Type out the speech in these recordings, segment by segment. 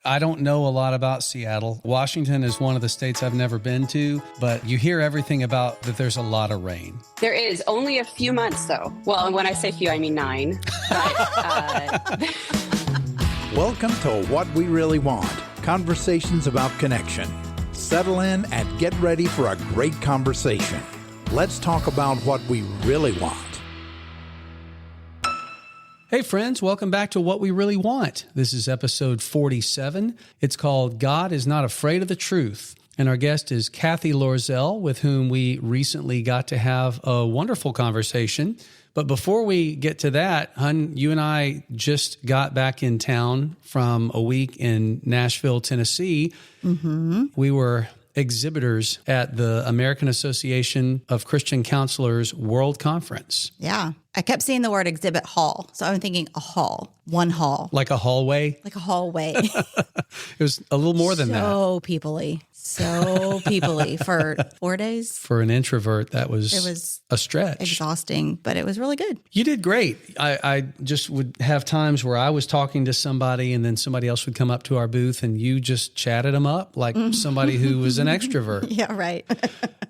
I don't know a lot about Seattle. Washington is one of the states I've never been to, but you hear everything about that there's a lot of rain. There is only a few months, though. Well, when I say few, I mean 9. But, Welcome to What We Really Want, conversations about connection. Settle in and get ready for a great conversation. Let's talk about what we really want. Hey friends, welcome back to What We Really Want. This is episode 47. It's called God is Not Afraid of the Truth. And our guest is Cathy Loerzel, with whom we recently got to have a wonderful conversation. But before we get to that, hun, you and I just got back in town from a week in Nashville, Tennessee. Mm-hmm. We were exhibitors at the American Association of Christian Counselors World Conference. Yeah. I kept seeing the word exhibit hall. So I'm thinking a hall, one hall. Like a hallway? Like a hallway. It was a little more than that. So peoply for 4 days. For an introvert, it was a stretch. Exhausting, but it was really good. You did great. I just would have times where I was talking to somebody and then somebody else would come up to our booth and you just chatted them up like somebody who was an extrovert. Yeah, right.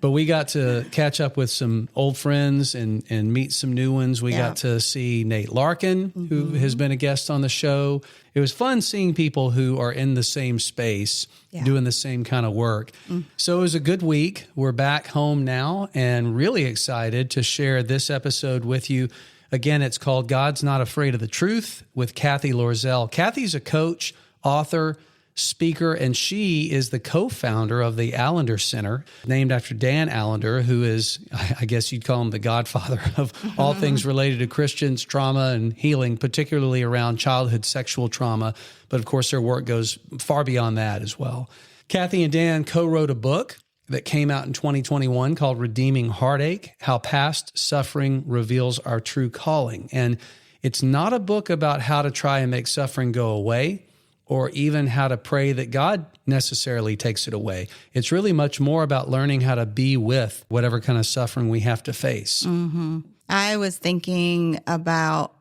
But we got to catch up with some old friends and meet some new ones. We got to see Nate Larkin, who has been a guest on the show. It was fun seeing people who are in the same space, doing the same kind of work. So it was a good week. We're back home now and really excited to share this episode with you. Again, it's called God's Not Afraid of the Truth with Cathy Loerzel. Cathy's a coach, author, speaker, and she is the co-founder of the Allender Center, named after Dan Allender, who is, I guess you'd call him the godfather of all things related to Christians, trauma, and healing, particularly around childhood sexual trauma. But of course, their work goes far beyond that as well. Cathy and Dan co-wrote a book that came out in 2021 called Redeeming Heartache, How Past Suffering Reveals Our True Calling. And it's not a book about how to try and make suffering go away, or even how to pray that God necessarily takes it away. It's really much more about learning how to be with whatever kind of suffering we have to face. Mm-hmm. I was thinking about,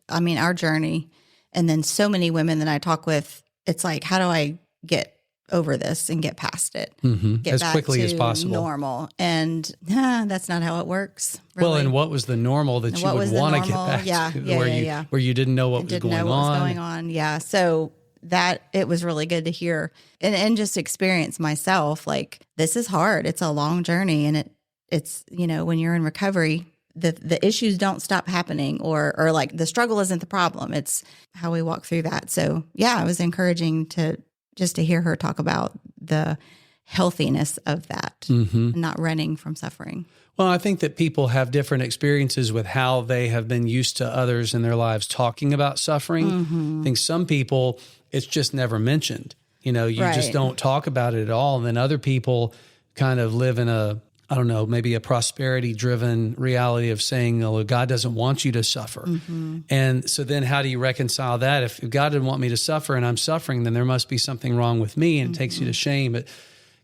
our journey, and then so many women that I talk with, it's like, how do I get over this and get past it? Get as back quickly to as possible. Normal. And that's not how it works. Really. Well, and what was the normal that you would want to get back to? Where you didn't know what was going on? Yeah. So that it was really good to hear and just experience myself. Like, this is hard. It's a long journey. And it's, when you're in recovery, the issues don't stop happening or like the struggle isn't the problem. It's how we walk through that. So yeah, it was encouraging to hear her talk about the healthiness of that and not running from suffering. Well, I think that people have different experiences with how they have been used to others in their lives talking about suffering. I think some people, it's just never mentioned. You just don't talk about it at all. And then other people kind of live in maybe a prosperity-driven reality of saying, oh, God doesn't want you to suffer. And so then how do you reconcile that? If God didn't want me to suffer and I'm suffering, then there must be something wrong with me, and it takes you to shame. But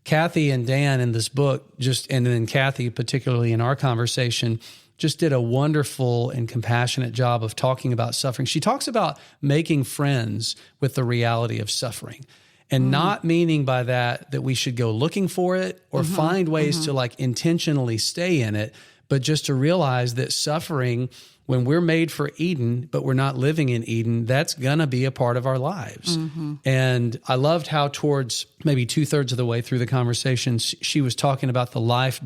Cathy and Dan in this book, and then Cathy particularly in our conversation, just did a wonderful and compassionate job of talking about suffering. She talks about making friends with the reality of suffering, and not meaning by that we should go looking for it or find ways to like intentionally stay in it, but just to realize that suffering, when we're made for Eden, but we're not living in Eden, that's going to be a part of our lives. And I loved how towards maybe 2/3 of the way through the conversation, she was talking about the life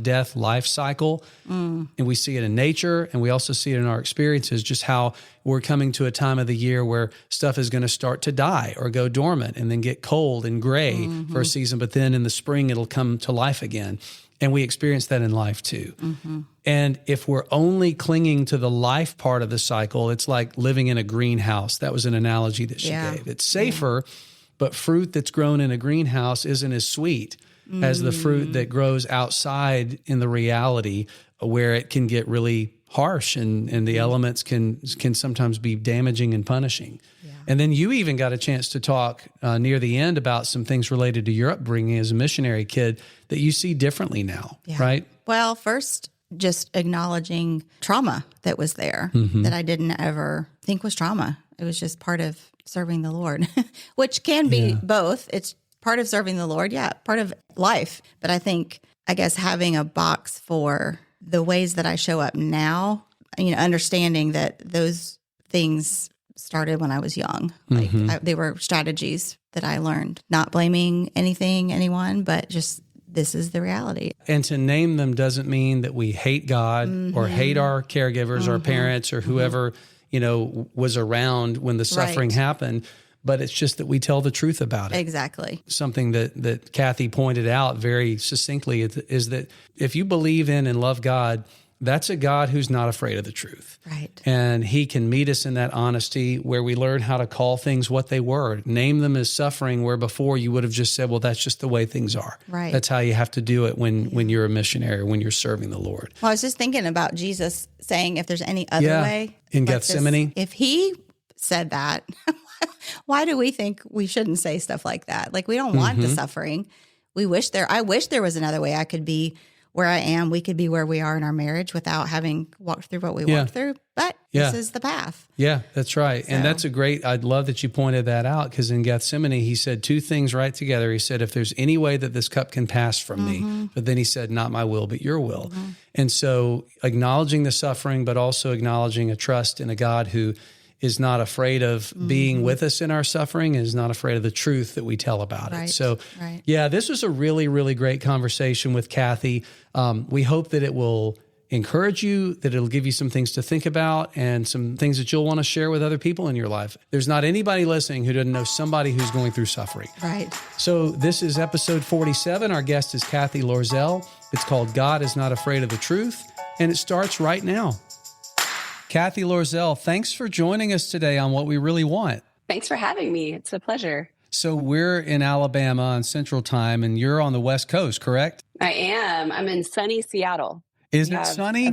cycle. And we see it in nature, and we also see it in our experiences, just how we're coming to a time of the year where stuff is going to start to die or go dormant and then get cold and gray for a season. But then in the spring, it'll come to life again. And we experience that in life too. And if we're only clinging to the life part of the cycle, it's like living in a greenhouse. That was an analogy that she gave. It's safer, but fruit that's grown in a greenhouse isn't as sweet as the fruit that grows outside in the reality where it can get really harsh and the elements can sometimes be damaging and punishing. And then you even got a chance to talk near the end about some things related to your upbringing as a missionary kid that you see differently now, right? Well, first, just acknowledging trauma that was there that I didn't ever think was trauma. It was just part of serving the Lord, which can be both. It's part of serving the Lord. Yeah. Part of life. But I guess having a box for the ways that I show up now, understanding that those things started when I was young. Like they were strategies that I learned, not blaming anyone, but just this is the reality. And to name them doesn't mean that we hate God or hate our caregivers, our parents, or whoever, was around when the suffering happened. But it's just that we tell the truth about it. Exactly. Something that Cathy pointed out very succinctly is that if you believe in and love God, that's a God who's not afraid of the truth. Right. And he can meet us in that honesty where we learn how to call things what they were, name them as suffering, where before you would have just said, well, that's just the way things are. Right. That's how you have to do it when you're a missionary, when you're serving the Lord. Well, I was just thinking about Jesus saying, if there's any other way. In like Gethsemane. If he said that, why do we think we shouldn't say stuff like that? Like, we don't want the suffering. I wish there was another way I could be where I am. We could be where we are in our marriage without having walked through what we walked through. But this is the path. Yeah, that's right. So. And that's I'd love that you pointed that out, because in Gethsemane, he said two things right together. He said, if there's any way that this cup can pass from me, but then he said, not my will, but your will. And so acknowledging the suffering, but also acknowledging a trust in a God who is not afraid of being with us in our suffering, and is not afraid of the truth that we tell about it. So, this was a really, really great conversation with Cathy. We hope that it will encourage you, that it'll give you some things to think about and some things that you'll want to share with other people in your life. There's not anybody listening who doesn't know somebody who's going through suffering. Right. So this is episode 47. Our guest is Cathy Loerzel. It's called God is Not Afraid of the Truth, and it starts right now. Cathy Loerzel, thanks for joining us today on What We Really Want. Thanks for having me. It's a pleasure. So we're in Alabama on Central Time, and you're on the West Coast, correct? I am. I'm in sunny Seattle. Isn't it sunny?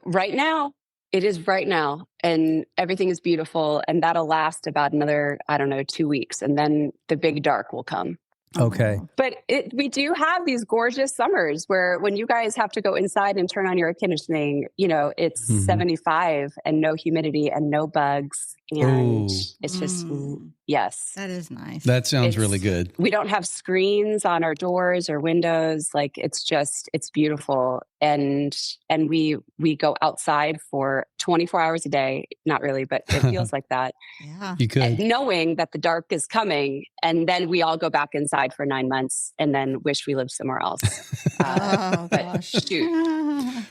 Right now. It is right now, and everything is beautiful, and that'll last about another, 2 weeks, and then the big dark will come. Okay. But we do have these gorgeous summers where when you guys have to go inside and turn on your air conditioning, it's 75 and no humidity and no bugs. And it's just, yes. That is nice. That sounds really good. We don't have screens on our doors or windows. Like, it's beautiful. And we go outside for 24 hours a day. Not really, but it feels like that. Yeah. You could. And knowing that the dark is coming, and then we all go back inside for 9 months and then wish we lived somewhere else. But shoot.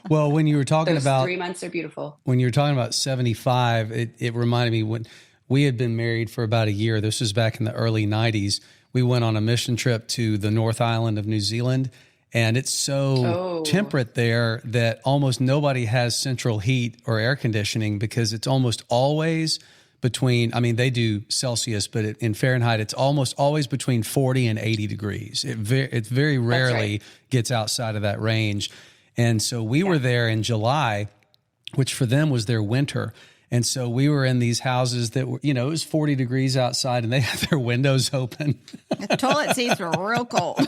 Well, when you were talking about 3 months are beautiful. When you were talking about 75, it reminded me when we had been married for about a year. This was back in the early 90s. We went on a mission trip to the North Island of New Zealand, and it's so temperate there that almost nobody has central heat or air conditioning, because it's almost always between, they do Celsius, but in Fahrenheit, it's almost always between 40 and 80 degrees. It very rarely gets outside of that range. And so we were there in July, which for them was their winter. And so we were in these houses that were, it was 40 degrees outside, and they had their windows open. The toilet seats were real cold.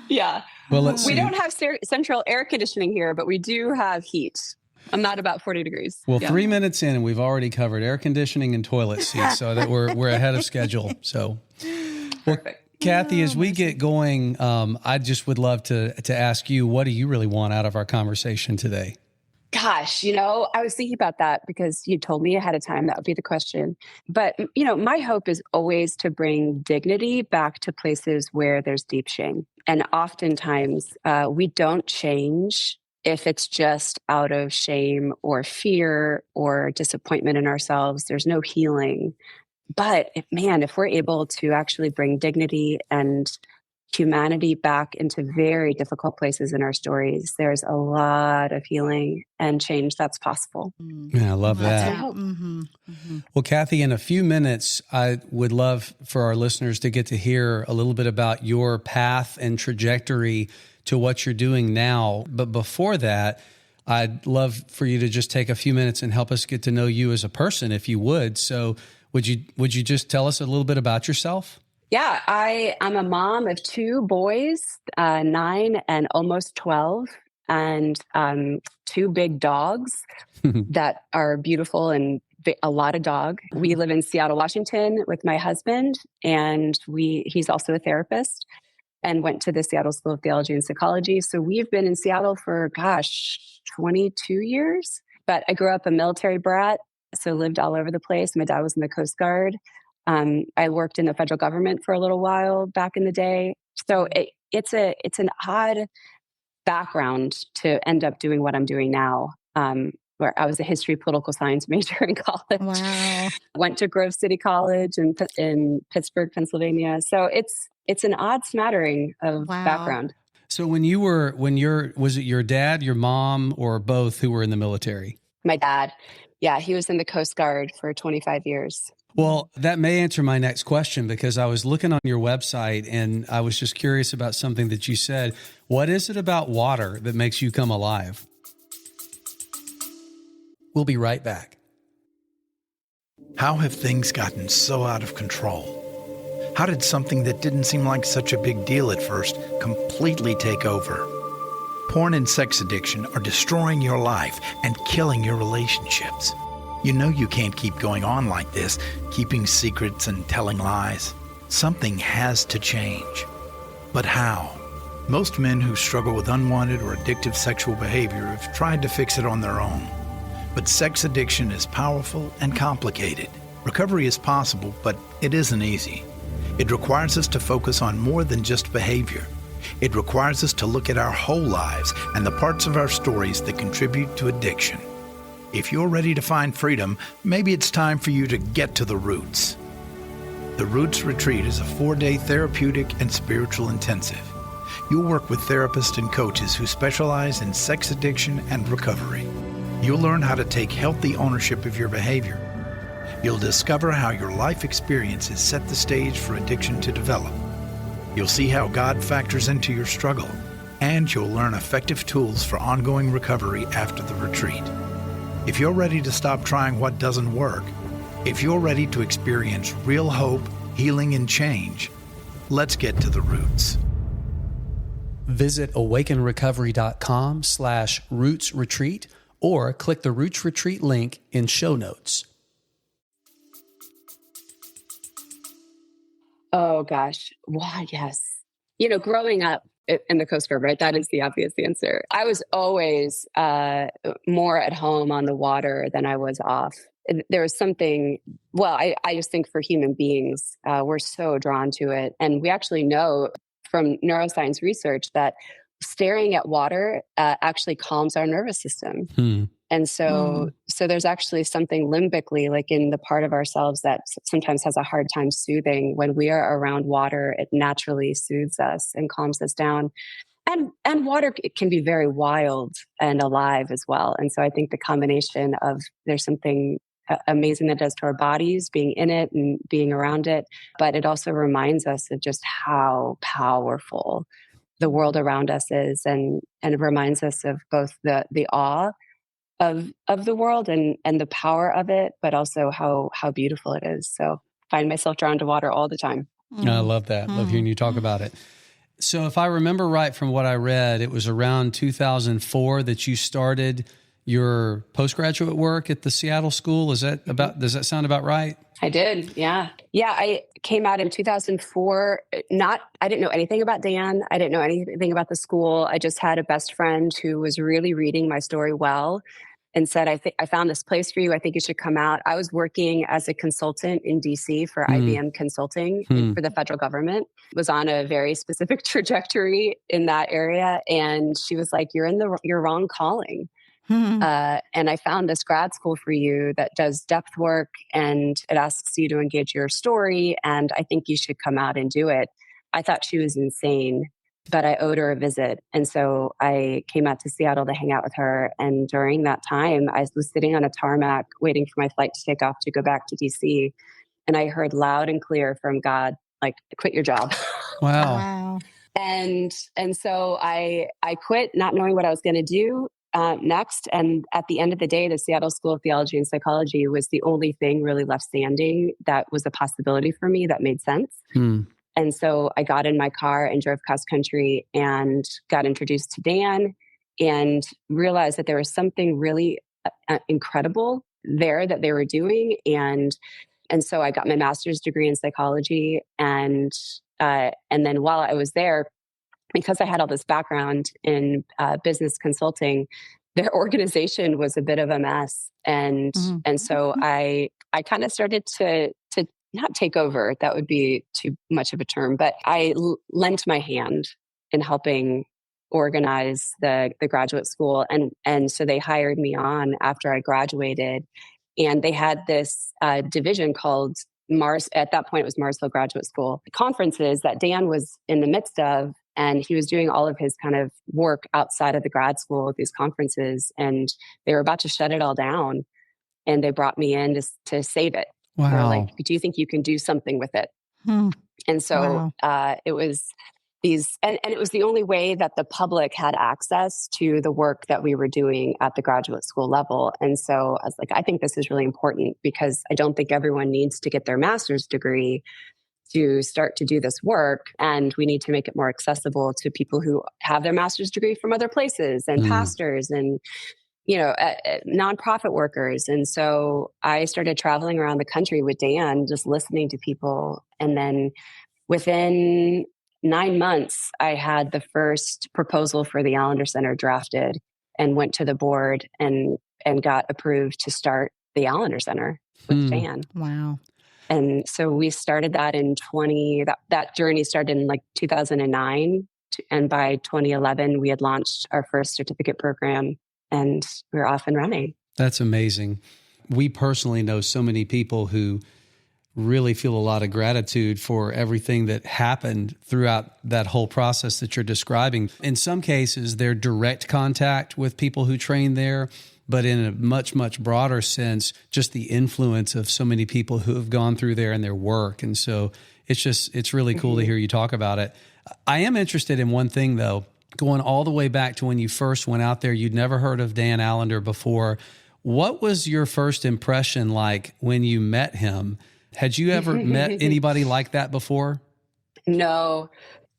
Yeah. Well, let's see. We don't have central air conditioning here, but we do have heat. I'm not about 40 degrees. Well, 3 minutes in, and we've already covered air conditioning and toilet seats, so that we're ahead of schedule. So, perfect. Cathy, as we get going, I just would love to ask you, what do you really want out of our conversation today? Gosh, I was thinking about that because you told me ahead of time that would be the question. But, my hope is always to bring dignity back to places where there's deep shame. And oftentimes we don't change if it's just out of shame or fear or disappointment in ourselves. There's no healing. But if we're able to actually bring dignity and humanity back into very difficult places in our stories, there's a lot of healing and change that's possible. Yeah, I love that. Mm-hmm. Mm-hmm. Well, Cathy, in a few minutes, I would love for our listeners to get to hear a little bit about your path and trajectory to what you're doing now. But before that, I'd love for you to just take a few minutes and help us get to know you as a person, if you would. So would you just tell us a little bit about yourself? Yeah, I'm a mom of 2 boys, 9 and almost 12, and 2 big dogs that are beautiful and a lot of dog. We live in Seattle, Washington with my husband, and he's also a therapist and went to the Seattle School of Theology and Psychology. So we've been in Seattle for, 22 years. But I grew up a military brat, so lived all over the place. My dad was in the Coast Guard. I worked in the federal government for a little while back in the day. So it's an odd background to end up doing what I'm doing now, where I was a history political science major in college. Wow. Went to Grove City College in Pittsburgh, Pennsylvania. So it's an odd smattering of background. So was it your dad, your mom, or both who were in the military? My dad. Yeah, he was in the Coast Guard for 25 years. Well, that may answer my next question, because I was looking on your website and I was just curious about something that you said. What is it about water that makes you come alive? We'll be right back. How have things gotten so out of control? How did something that didn't seem like such a big deal at first completely take over? Porn and sex addiction are destroying your life and killing your relationships. You know you can't keep going on like this, keeping secrets and telling lies. Something has to change. But how? Most men who struggle with unwanted or addictive sexual behavior have tried to fix it on their own. But sex addiction is powerful and complicated. Recovery is possible, but it isn't easy. It requires us to focus on more than just behavior. It requires us to look at our whole lives and the parts of our stories that contribute to addiction. If you're ready to find freedom, maybe it's time for you to get to the roots. The Roots Retreat is a 4-day therapeutic and spiritual intensive. You'll work with therapists and coaches who specialize in sex addiction and recovery. You'll learn how to take healthy ownership of your behavior. You'll discover how your life experiences set the stage for addiction to develop. You'll see how God factors into your struggle, and you'll learn effective tools for ongoing recovery after the retreat. If you're ready to stop trying what doesn't work, if you're ready to experience real hope, healing, and change, let's get to the roots. Visit awakenrecovery.com/Roots Retreat or click the Roots Retreat link in show notes. Oh, gosh. Wow, yes. Growing up in the Coast Guard, right? That is the obvious answer. I was always more at home on the water than I was off. There was something, I just think for human beings, we're so drawn to it. And we actually know from neuroscience research that staring at water actually calms our nervous system. And so there's actually something limbically, like in the part of ourselves that sometimes has a hard time soothing. When we are around water, it naturally soothes us and calms us down. And water can be very wild and alive as well. And so I think the combination of there's something amazing that does to our bodies, being in it and being around it, but it also reminds us of just how powerful the world around us is, and it reminds us of both the awe of the world and the power of it, but also how beautiful it is. So I find myself drawn to water all the time. I love that. Love hearing you talk about it. So if I remember right from what I read, it was around 2004 that you started your postgraduate work at the Seattle School. Does that sound about right? I did. Yeah. Yeah. I came out in 2004. I didn't know anything about Dan. I didn't know anything about the school. I just had a best friend who was really reading my story well and said, I found this place for you. I think you should come out. I was working as a consultant in DC for IBM Consulting for the federal government. Was on a very specific trajectory in that area. And she was like, you're in your wrong calling. And I found this grad school for you that does depth work, and it asks you to engage your story. And I think you should come out and do it. I thought she was insane, but I owed her a visit. And so I came out to Seattle to hang out with her. And during that time, I was sitting on a tarmac waiting for my flight to take off to go back to DC. And I heard loud and clear from God, like, quit your job. Wow. And so I quit, not knowing what I was going to do next. And at the end of the day, the Seattle School of Theology and Psychology was the only thing really left standing that was a possibility for me that made sense. And so I got in my car and drove cross country and got introduced to Dan and realized that there was something really incredible there that they were doing. And so I got my master's degree in psychology. And then while I was there, because I had all this background in business consulting, their organization was a bit of a mess. And so I kind of started to not take over, that would be too much of a term, but I lent my hand in helping organize the graduate school. And so they hired me on after I graduated. And they had this division called at that point it was Marsville Graduate School conferences that Dan was in the midst of. And he was doing all of his kind of work outside of the grad school at these conferences. And they were about to shut it all down. And they brought me in to save it. Wow. They were like, do you think you can do something with it? And so it was and it was the only way that the public had access to the work that we were doing at the graduate school level. And so I was like, I think this is really important because I don't think everyone needs to get their master's degree to start to do this work. And we need to make it more accessible to people who have their master's degree from other places and pastors and, nonprofit workers. And so I started traveling around the country with Dan, just listening to people. And then within 9 months, I had the first proposal for the Allender Center drafted and went to the board and got approved to start the Allender Center with Dan. Wow. And so we started that in that journey started in like 2009. And by 2011, we had launched our first certificate program and we were off and running. That's amazing. We personally know so many people who really feel a lot of gratitude for everything that happened throughout that whole process that you're describing. In some cases, they're direct contact with people who train there, but in a much, much broader sense, just the influence of so many people who have gone through there and their work. And so it's really cool to hear you talk about it. I am interested in one thing, though, going all the way back to when you first went out there. You'd never heard of Dan Allender before. What was your first impression like when you met him? Had you ever met anybody like that before? No.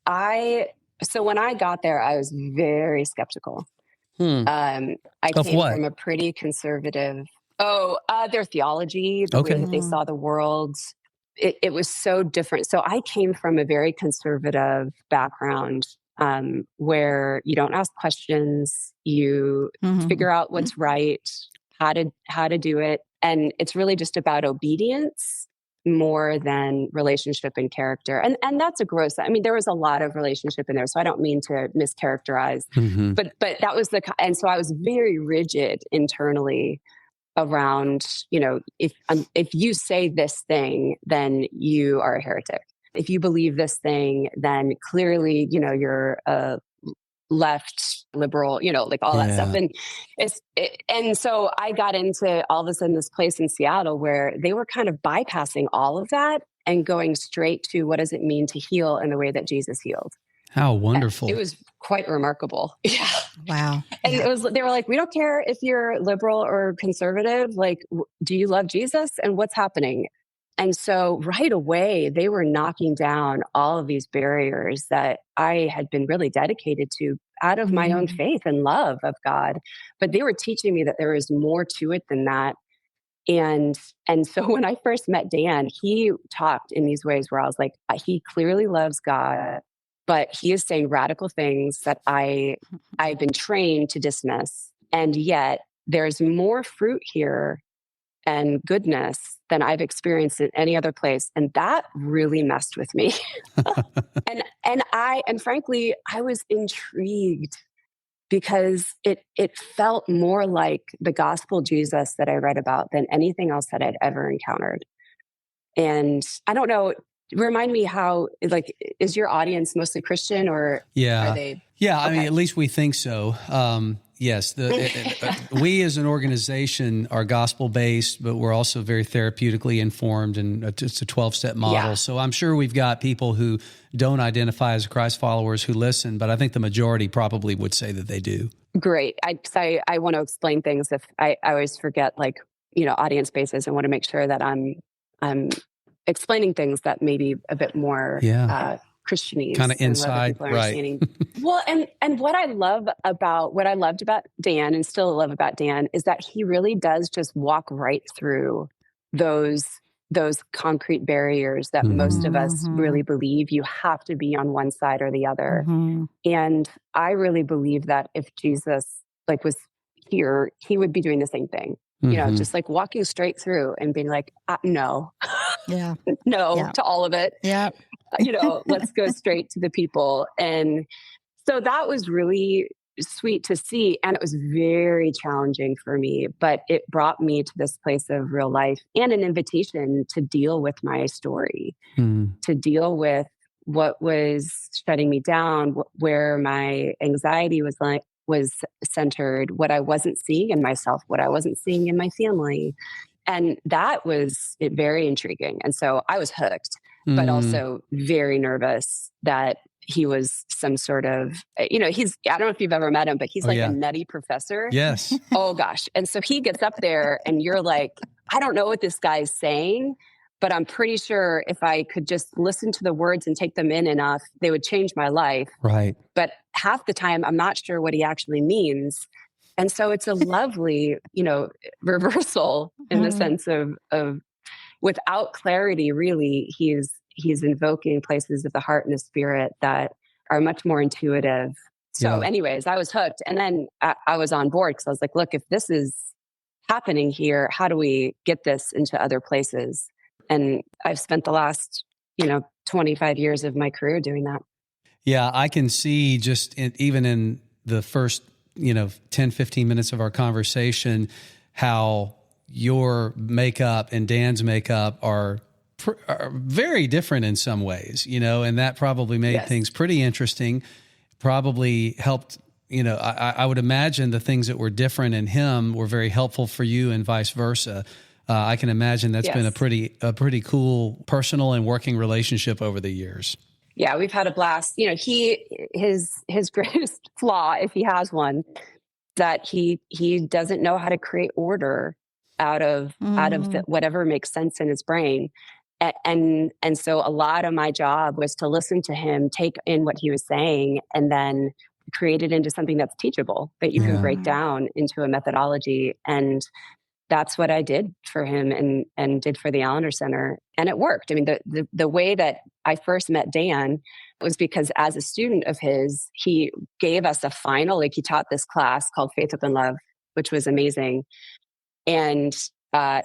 So when I got there, I was very skeptical. I came from a pretty conservative, their theology, the way that they saw the world. It was so different. So I came from a very conservative background where you don't ask questions, you figure out what's right, how to do it. And it's really just about obedience more than relationship and character. And that's a gross, there was a lot of relationship in there, so I don't mean to mischaracterize, but that was and so I was very rigid internally around, if you say this thing, then you are a heretic. If you believe this thing, then clearly, you're a left liberal, like all that stuff. And so I got into all of a sudden this place in Seattle where they were kind of bypassing all of that and going straight to what does it mean to heal in the way that Jesus healed. How wonderful. And it was quite remarkable. Yeah. Wow. And they were like, we don't care if you're liberal or conservative. Like, do you love Jesus? And what's happening? And so right away, they were knocking down all of these barriers that I had been really dedicated to out of my own faith and love of God. But they were teaching me that there is more to it than that. And so when I first met Dan, he talked in these ways where I was like, he clearly loves God, but he is saying radical things that I've been trained to dismiss. And yet there's more fruit here and goodness than I've experienced in any other place. And that really messed with me. and frankly, I was intrigued because it felt more like the gospel Jesus that I read about than anything else that I'd ever encountered. And I don't know, remind me how, is your audience mostly Christian or are they? Yeah, okay. At least we think so. Yes, we as an organization are gospel-based, but we're also very therapeutically informed, and it's a 12-step model. Yeah. So I'm sure we've got people who don't identify as Christ followers who listen, but I think the majority probably would say that they do. Great. I want to explain things if I always forget, audience basis, and want to make sure that I'm explaining things that may be a bit more Christianese. Kind of inside, right? Well, and what I loved about Dan and still love about Dan is that he really does just walk right through those concrete barriers that most of us really believe you have to be on one side or the other. And I really believe that if Jesus was here, he would be doing the same thing. Just walking straight through and being like, no, Yeah. no Yeah. to all of it. Yeah. Let's go straight to the people. And so that was really sweet to see. And it was very challenging for me, but it brought me to this place of real life and an invitation to deal with my story, to deal with what was shutting me down, where my anxiety was centered, what I wasn't seeing in myself, what I wasn't seeing in my family. And that was very intriguing. And so I was hooked, but also very nervous that he was some sort of, I don't know if you've ever met him, but he's a nutty professor. Yes. Oh gosh. And so he gets up there and you're like, I don't know what this guy's saying, but I'm pretty sure if I could just listen to the words and take them in enough, they would change my life. Right. But half the time, I'm not sure what he actually means. And so it's a lovely, reversal in the sense of without clarity, really, he's invoking places of the heart and the spirit that are much more intuitive. So anyways, I was hooked. And then I was on board because I was like, look, if this is happening here, how do we get this into other places? And I've spent the last, 25 years of my career doing that. Yeah, I can see even in the first 10, 15 minutes of our conversation, how your makeup and Dan's makeup are very different in some ways, and that probably made things pretty interesting, probably helped, I would imagine the things that were different in him were very helpful for you and vice versa. I can imagine that's been a pretty cool personal and working relationship over the years. Yeah, we've had a blast. His greatest flaw, if he has one, that he doesn't know how to create order out of whatever makes sense in his brain. And so a lot of my job was to listen to him, take in what he was saying, and then create it into something that's teachable, that you can break down into a methodology. And that's what I did for him and did for the Allender Center. And it worked. I mean, the way that I first met Dan was because as a student of his, he gave us a final, he taught this class called Faith, Hope, and Love, which was amazing. And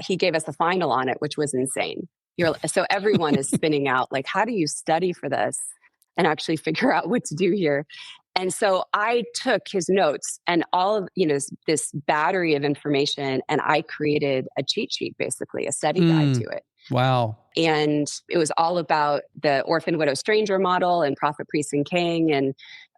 he gave us a final on it, which was insane. So everyone is spinning out, how do you study for this and actually figure out what to do here? And so I took his notes and all of, this battery of information, and I created a cheat sheet, basically a study guide to it. Wow. And it was all about the orphan, widow, stranger model and prophet, priest, and king, and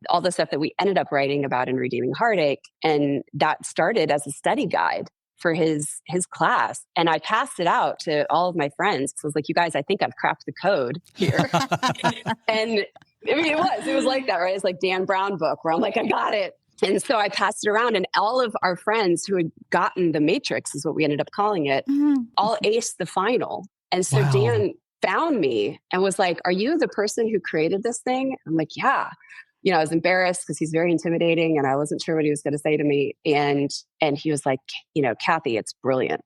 all the stuff that we ended up writing about in Redeeming Heartache. And that started as a study guide for his class. And I passed it out to all of my friends. So I was like, you guys, I think I've cracked the code here. And I mean, it was like that, right? It's like Dan Brown book where I'm like, I got it. And so I passed it around, and all of our friends who had gotten the matrix, is what we ended up calling it, all aced the final. And so Dan found me and was like, are you the person who created this thing? I'm like, yeah. I was embarrassed because he's very intimidating and I wasn't sure what he was going to say to me. And he was like, Cathy, it's brilliant.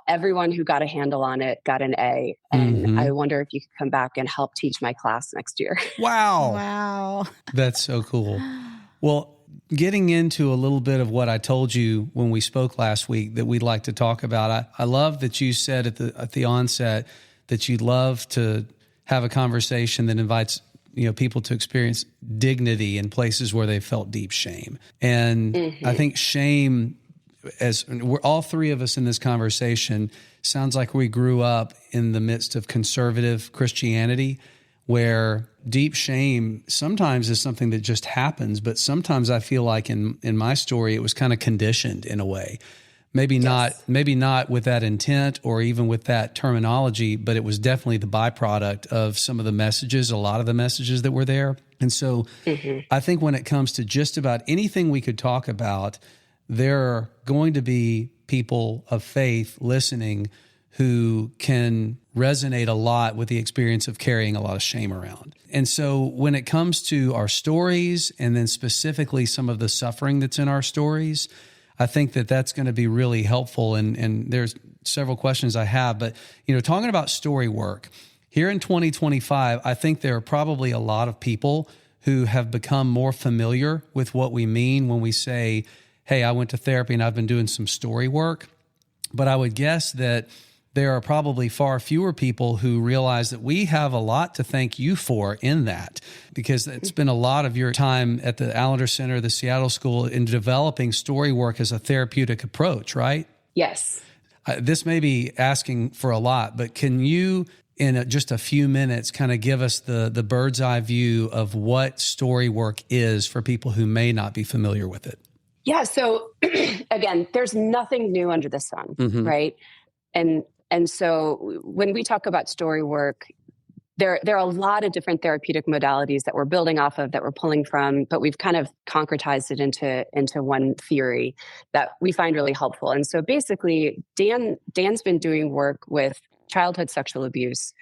Everyone who got a handle on it got an A. And I wonder if you could come back and help teach my class next year. Wow. Wow. That's so cool. Well, getting into a little bit of what I told you when we spoke last week that we'd like to talk about. I love that you said at the onset that you'd love to have a conversation that invites people to experience dignity in places where they felt deep shame. And I think shame, as we're all three of us in this conversation, sounds like we grew up in the midst of conservative Christianity, where deep shame sometimes is something that just happens, but sometimes I feel like in my story, it was kind of conditioned in a way. Maybe not with that intent or even with that terminology, but it was definitely the byproduct of some of the messages, a lot of the messages that were there. And so I think when it comes to just about anything we could talk about, there are going to be people of faith listening who can resonate a lot with the experience of carrying a lot of shame around. And so when it comes to our stories, and then specifically some of the suffering that's in our stories, I think that that's going to be really helpful. And there's several questions I have, but, talking about story work here in 2025, I think there are probably a lot of people who have become more familiar with what we mean when we say, hey, I went to therapy and I've been doing some story work. But I would guess that there are probably far fewer people who realize that we have a lot to thank you for in that, because it's been a lot of your time at the Allender Center, the Seattle School, in developing story work as a therapeutic approach, right? Yes. This may be asking for a lot, but can you, in just a few minutes, kind of give us the bird's eye view of what story work is for people who may not be familiar with it? Yeah. So again, there's nothing new under the sun, right? And so when we talk about story work, there are a lot of different therapeutic modalities that we're building off of, that we're pulling from, but we've kind of concretized it into one theory that we find really helpful. And so basically, Dan's been doing work with childhood sexual abuse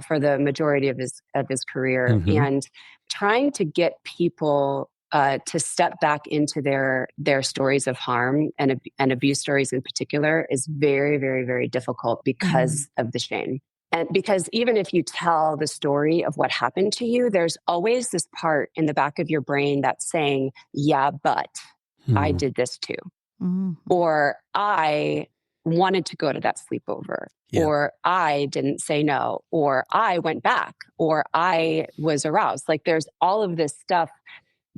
for the majority of his career, and trying to get people to step back into their stories of harm and abuse stories in particular is very, very, very difficult because of the shame. And because even if you tell the story of what happened to you, there's always this part in the back of your brain that's saying, yeah, but I did this too. Or I wanted to go to that sleepover. Yeah. Or I didn't say no. Or I went back. Or I was aroused. Like there's all of this stuff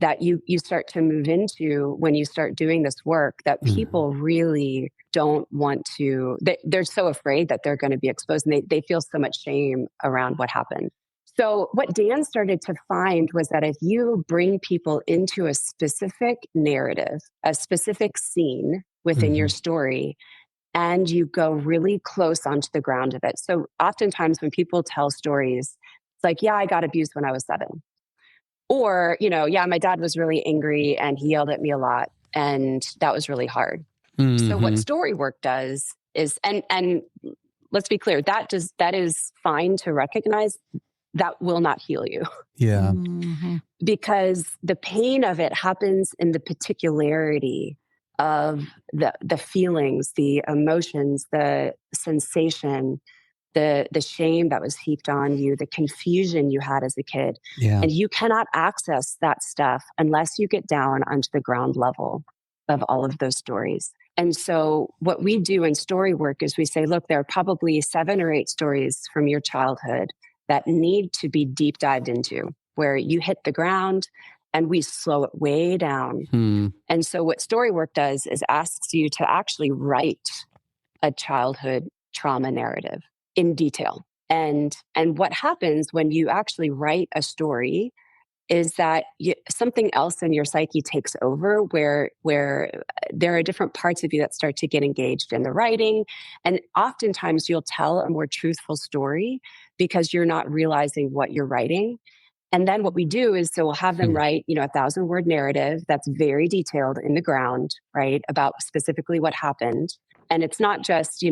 that you start to move into when you start doing this work that people really don't want to, they're so afraid that they're going to be exposed, and they feel so much shame around what happened. So what Dan started to find was that if you bring people into a specific narrative, a specific scene within your story, and you go really close onto the ground of it. So oftentimes when people tell stories, it's like, yeah, I got abused when I was 7. Or, yeah, my dad was really angry and he yelled at me a lot, and that was really hard. So what story work does is, and let's be clear, that is fine to recognize. That will not heal you. Yeah. Because the pain of it happens in the particularity of the feelings, the emotions, the sensation, the shame that was heaped on you, the confusion you had as a kid. Yeah. And you cannot access that stuff unless you get down onto the ground level of all of those stories. And so what we do in story work is we say, look, there are probably 7 or 8 stories from your childhood that need to be deep dived into, where you hit the ground and we slow it way down. And so what story work does is asks you to actually write a childhood trauma narrative in detail. And what happens when you actually write a story is that something else in your psyche takes over, where there are different parts of you that start to get engaged in the writing. And oftentimes you'll tell a more truthful story because you're not realizing what you're writing. And then what we do is, so we'll have them write, a 1,000-word narrative that's very detailed in the ground, right, about specifically what happened. And it's not just,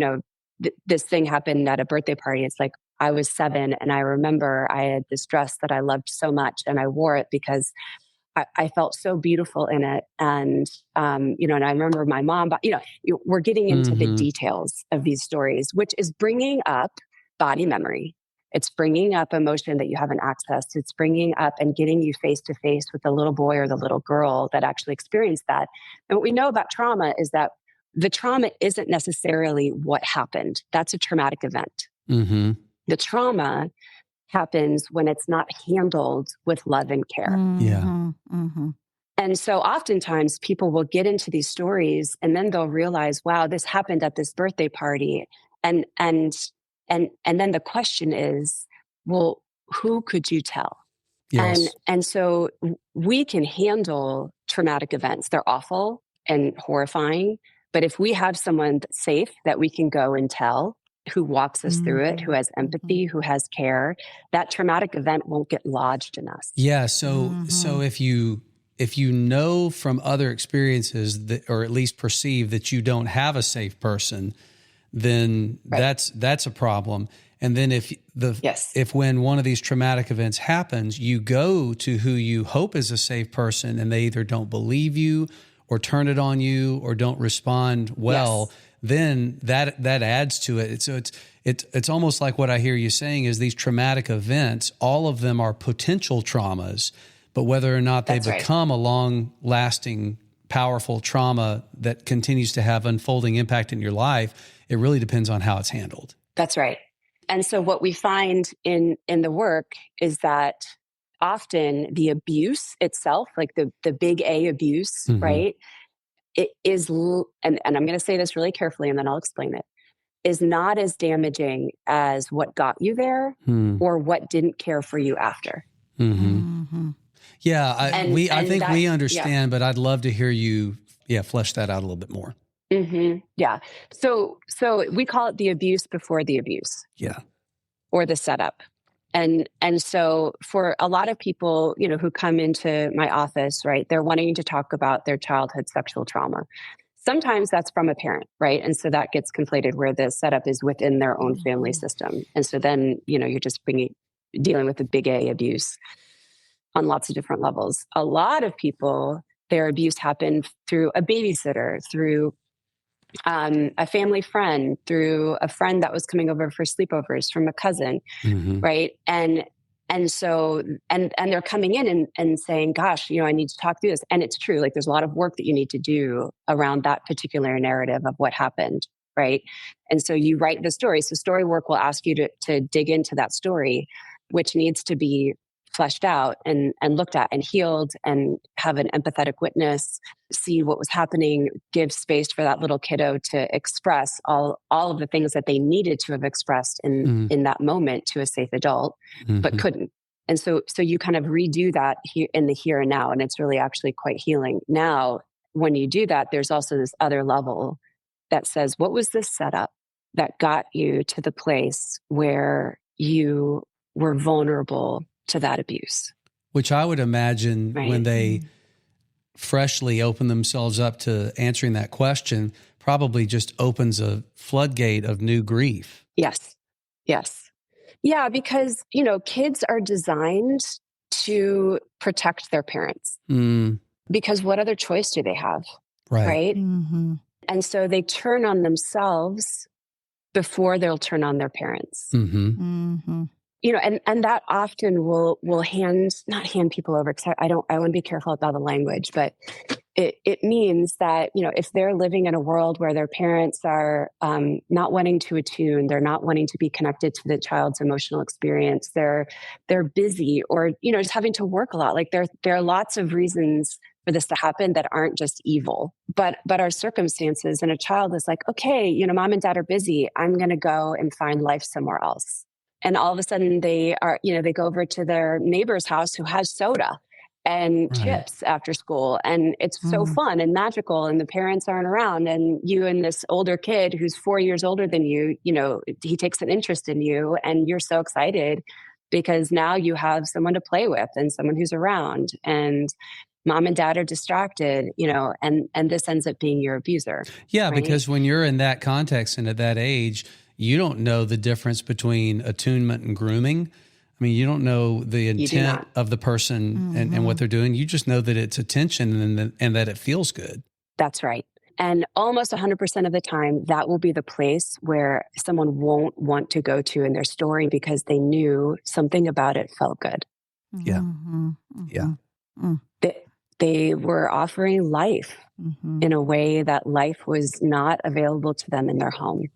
this thing happened at a birthday party. It's like, I was 7 and I remember I had this dress that I loved so much and I wore it because I felt so beautiful in it. And, and I remember my mom, but, we're getting into the details of these stories, which is bringing up body memory. It's bringing up emotion that you haven't accessed. It's bringing up and getting you face to face with the little boy or the little girl that actually experienced that. And what we know about trauma is that the trauma isn't necessarily what happened. That's a traumatic event. The trauma happens when it's not handled with love and care. Yeah. And so oftentimes people will get into these stories and then they'll realize, wow, this happened at this birthday party. And then the question is, well, who could you tell? Yes. And so we can handle traumatic events. They're awful and horrifying. But if we have someone that's safe that we can go and tell, who walks us through it, who has empathy, who has care, that traumatic event won't get lodged in us. Yeah. So if you know from other experiences that, or at least perceive that you don't have a safe person, then that's a problem. And then Yes. if when one of these traumatic events happens, you go to who you hope is a safe person and they either don't believe you or turn it on you or don't respond well, then that adds to it. So it's almost like what I hear you saying is these traumatic events, all of them are potential traumas, but whether or not they become a long-lasting, powerful trauma that continues to have unfolding impact in your life, it really depends on how it's handled. That's right. And so what we find in the work is that often the abuse itself, like the big A abuse, right? It is, and I'm going to say this really carefully and then I'll explain it, is not as damaging as what got you there or what didn't care for you after. Yeah, I think we understand, but I'd love to hear you, flesh that out a little bit more. Yeah. So we call it the abuse before the abuse. Yeah. Or the setup. And so for a lot of people, who come into my office, right, they're wanting to talk about their childhood sexual trauma. Sometimes that's from a parent, right? And so that gets conflated where the setup is within their own family system. And so then, you're just dealing with the big A abuse on lots of different levels. A lot of people, their abuse happened through a babysitter, through a family friend, through a friend that was coming over for sleepovers, from a cousin, right? And so they're coming in and saying, gosh, I need to talk through this. And it's true. Like there's a lot of work that you need to do around that particular narrative of what happened, right? And so you write the story. So story work will ask you to dig into that story, which needs to be fleshed out and looked at and healed and have an empathetic witness, see what was happening, give space for that little kiddo to express all of the things that they needed to have expressed in that moment to a safe adult, but couldn't. And so you kind of redo that here in the here and now. And it's really actually quite healing. Now, when you do that, there's also this other level that says, what was this setup that got you to the place where you were vulnerable to that abuse? Which I would imagine when they freshly open themselves up to answering that question, probably just opens a floodgate of new grief. Yes. Yeah, because, kids are designed to protect their parents. Because what other choice do they have? Right? And so they turn on themselves before they'll turn on their parents. And that often will not hand people over, because I want to be careful about the language, but it means that, if they're living in a world where their parents are not wanting to attune, they're not wanting to be connected to the child's emotional experience, they're busy, or, just having to work a lot. Like there are lots of reasons for this to happen that aren't just evil, but our circumstances. And a child is like, okay, mom and dad are busy, I'm going to go and find life somewhere else. And all of a sudden they go over to their neighbor's house who has soda and chips after school. And it's so fun and magical, and the parents aren't around. And you and this older kid who's 4 years older than you, he takes an interest in you, and you're so excited because now you have someone to play with and someone who's around, and mom and dad are distracted, and this ends up being your abuser. Yeah, right? Because when you're in that context and at that age, you don't know the difference between attunement and grooming. I mean, you don't know the intent of the person and what they're doing. You just know that it's attention and that it feels good. That's right. And almost 100% of the time, that will be the place where someone won't want to go to in their story because they knew something about it felt good. Yeah. Yeah. They were offering life in a way that life was not available to them in their home.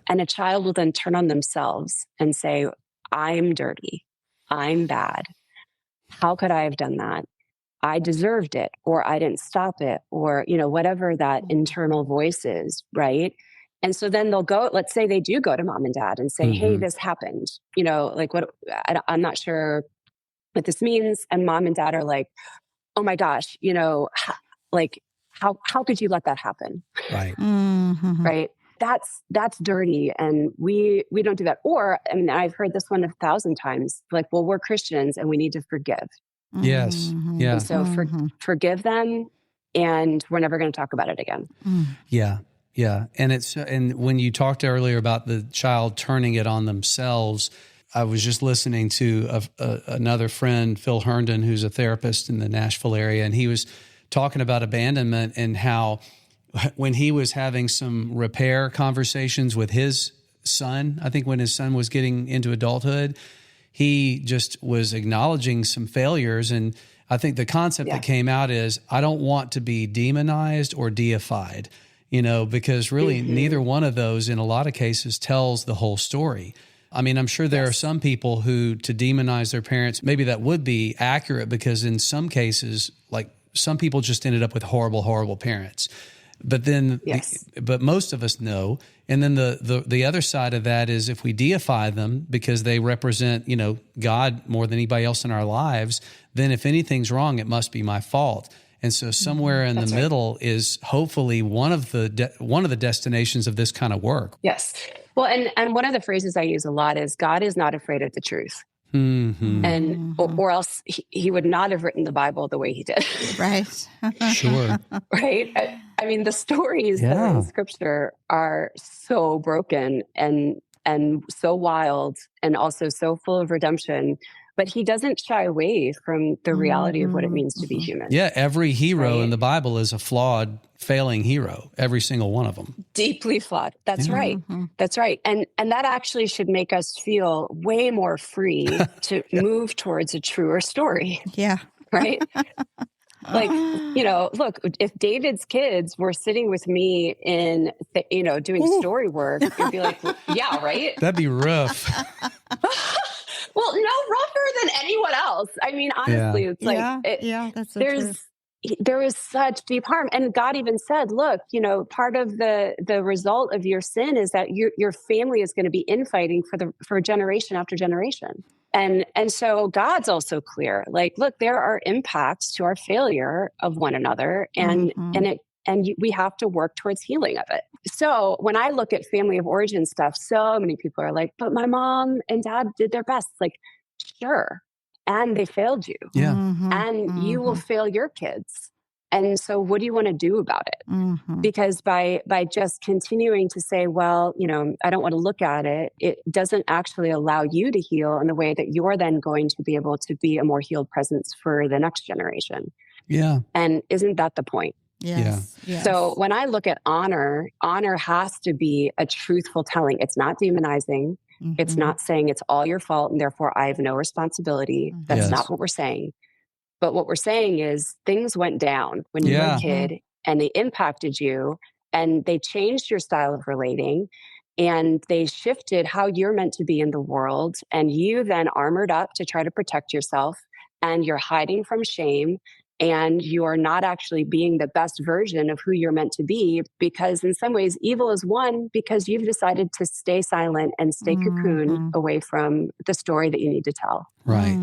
And a child will then turn on themselves and say, I'm dirty. I'm bad. How could I have done that? I deserved it, or I didn't stop it, or, whatever that internal voice is, right? And so then they'll go, let's say they do go to mom and dad and say, hey, this happened, I'm not sure what this means. And mom and dad are like, oh my gosh, how could you let that happen? Right. Right. That's dirty. And we don't do that. Or, I've heard this one 1,000 times, like, well, we're Christians and we need to forgive. Yes. Yeah. And so forgive them, and we're never going to talk about it again. Yeah. Yeah. And when you talked earlier about the child turning it on themselves, I was just listening to another friend, Phil Herndon, who's a therapist in the Nashville area, and he was talking about abandonment and how when he was having some repair conversations with his son, I think when his son was getting into adulthood, he just was acknowledging some failures. And I think the concept that came out is, I don't want to be demonized or deified, because really neither one of those in a lot of cases tells the whole story. I mean, I'm sure there are some people who, to demonize their parents, maybe that would be accurate, because in some cases, like some people just ended up with horrible, horrible parents. But then, but most of us know. And then the other side of that is, if we deify them because they represent, God more than anybody else in our lives, then if anything's wrong, it must be my fault. And so somewhere in the middle is hopefully one of the destinations of this kind of work. Yes. Well, and one of the phrases I use a lot is, God is not afraid of the truth. Mm-hmm. And or else he would not have written the Bible the way he did. Right. Sure. Right. I mean, the stories that are in Scripture are so broken and so wild, and also so full of redemption. But he doesn't shy away from the reality of what it means to be human. Yeah, every hero in the Bible is a flawed, failing hero. Every single one of them. Deeply flawed. That's right. That's right. And that actually should make us feel way more free to move towards a truer story. Yeah. Right? Like, look, if David's kids were sitting with me in, doing story work, you'd be like, yeah, right? That'd be rough. Well, no rougher than anyone else. I mean, honestly, it's like, that's so true. There is such deep harm. And God even said, look, part of the result of your sin is that your family is going to be infighting for generation after generation. And so God's also clear, like, look, there are impacts to our failure of one another, and we have to work towards healing of it. So when I look at family of origin stuff, so many people are like, but my mom and dad did their best. Like, sure. And they failed you. Yeah. And you will fail your kids. And so what do you want to do about it? Because by just continuing to say, well, I don't want to look at it, it doesn't actually allow you to heal in the way that you're then going to be able to be a more healed presence for the next generation. Yeah. And isn't that the point? Yes. Yeah. Yes. So when I look at honor has to be a truthful telling. It's not demonizing. It's not saying it's all your fault and therefore I have no responsibility. That's not what we're saying. But what we're saying is things went down when you were a kid and they impacted you, and they changed your style of relating, and they shifted how you're meant to be in the world. And you then armored up to try to protect yourself, and you're hiding from shame, and you're not actually being the best version of who you're meant to be, because in some ways evil is won because you've decided to stay silent and stay cocooned away from the story that you need to tell. Right.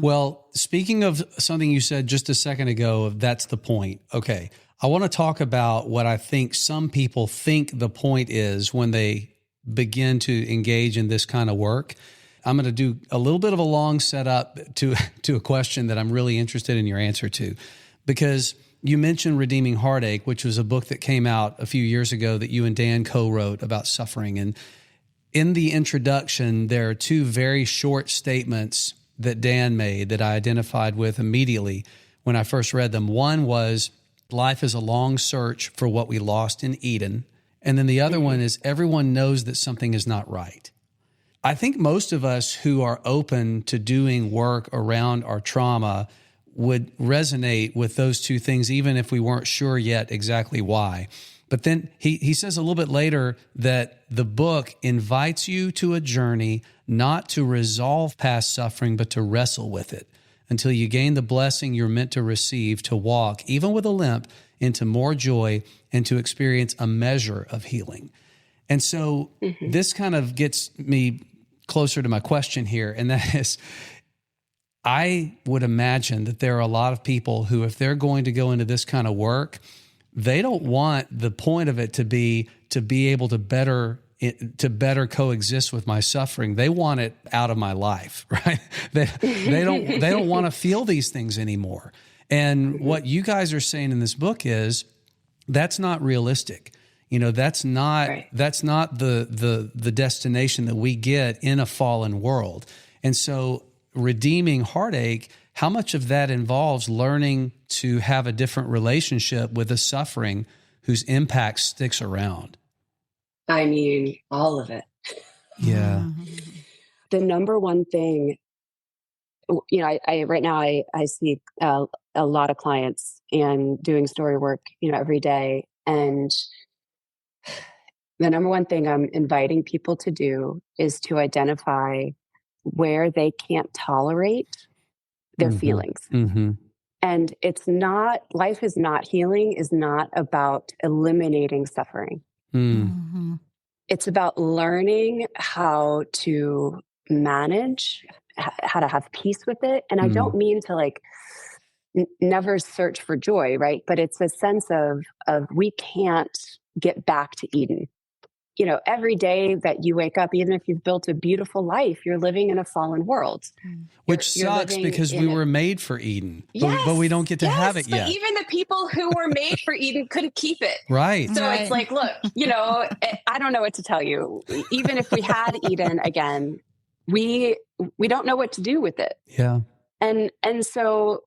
Well, speaking of something you said just a second ago, that's the point. Okay. I want to talk about what I think some people think the point is when they begin to engage in this kind of work. I'm going to do a little bit of a long setup to a question that I'm really interested in your answer to, because you mentioned Redeeming Heartache, which was a book that came out a few years ago that you and Dan co-wrote about suffering. And in the introduction, there are two very short statements that Dan made that I identified with immediately when I first read them. One was, life is a long search for what we lost in Eden. And then the other one is, everyone knows that something is not right. I think most of us who are open to doing work around our trauma would resonate with those two things, even if we weren't sure yet exactly why. But then he says a little bit later that the book invites you to a journey not to resolve past suffering, but to wrestle with it until you gain the blessing you're meant to receive, to walk, even with a limp, into more joy and to experience a measure of healing. And so this kind of gets me closer to my question here, and that is, I would imagine that there are a lot of people who, if they're going to go into this kind of work, they don't want the point of it to be able to better coexist with my suffering. They want it out of my life, right? They don't want to feel these things anymore. And what you guys are saying in this book is that's not realistic. That's not the destination that we get in a fallen world. And so redeeming heartache, how much of that involves learning to have a different relationship with a suffering whose impact sticks around? I mean, all of it. Yeah. The number one thing, I right now I see a lot of clients and doing story work, every day. And the number one thing I'm inviting people to do is to identify where they can't tolerate their feelings. Mm-hmm. And life is not healing, is not about eliminating suffering. Mm-hmm. It's about learning how to manage, how to have peace with it. And I don't mean to never search for joy, right? But it's a sense of we can't get back to Eden. Every day that you wake up, even if you've built a beautiful life, you're living in a fallen world. Which sucks because we were made for Eden, but we don't get to have it yet. But even the people who were made for Eden couldn't keep it. Right. So it's like, look, I don't know what to tell you. Even if we had Eden again, we don't know what to do with it. Yeah. And so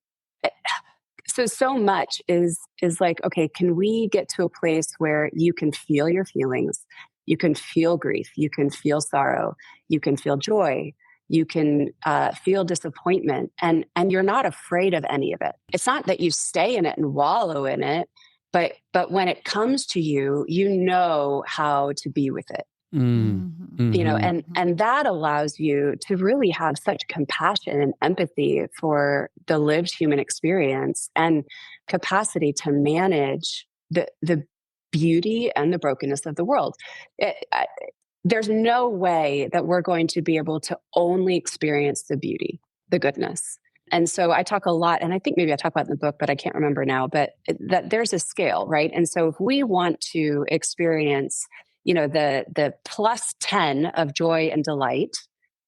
much is like, okay, can we get to a place where you can feel your feelings? You can feel grief. You can feel sorrow. You can feel joy. You can feel disappointment. And you're not afraid of any of it. It's not that you stay in it and wallow in it, but when it comes to you, you know how to be with it. Mm-hmm. And that allows you to really have such compassion and empathy for the lived human experience and capacity to manage the beauty and the brokenness of the world. There's no way that we're going to be able to only experience the beauty, the goodness. And so I talk a lot, and I think maybe I talk about it in the book, but I can't remember now, but that there's a scale, right? And so if we want to experience the plus 10 of joy and delight,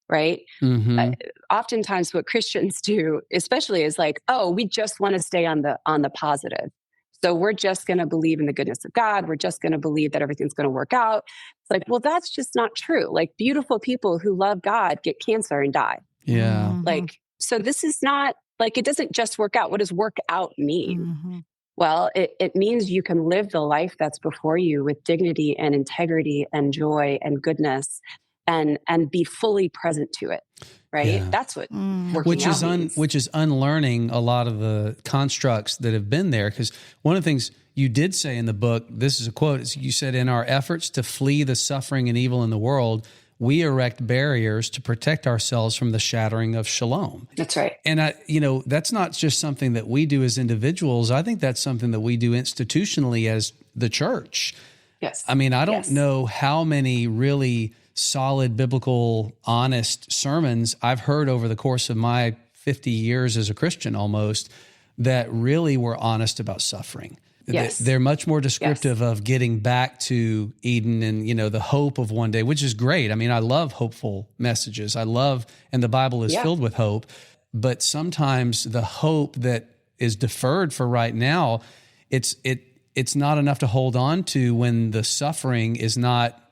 right? Mm-hmm. Oftentimes what Christians do, especially, is like, oh, we just want to stay on the positive. So we're just going to believe in the goodness of God. We're just going to believe that everything's going to work out. It's like, well, that's just not true. Like, beautiful people who love God get cancer and die. Yeah. So this is not it doesn't just work out. What does work out mean? Mm-hmm. Well, it means you can live the life that's before you with dignity and integrity and joy and goodness and be fully present to it. Right. Yeah. That's what working out means. Which is unlearning a lot of the constructs that have been there. Because one of the things you did say in the book, this is a quote, is you said, in our efforts to flee the suffering and evil in the world, we erect barriers to protect ourselves from the shattering of shalom. That's right. And that's not just something that we do as individuals. I think that's something that we do institutionally as the church. Yes. I mean, I don't know how many really solid, biblical, honest sermons I've heard over the course of my 50 years as a Christian almost that really were honest about suffering. Yes. They're much more descriptive of getting back to Eden and, the hope of one day, which is great. I mean, I love hopeful messages. And the Bible is filled with hope, but sometimes the hope that is deferred for right now, it's not enough to hold on to when the suffering is not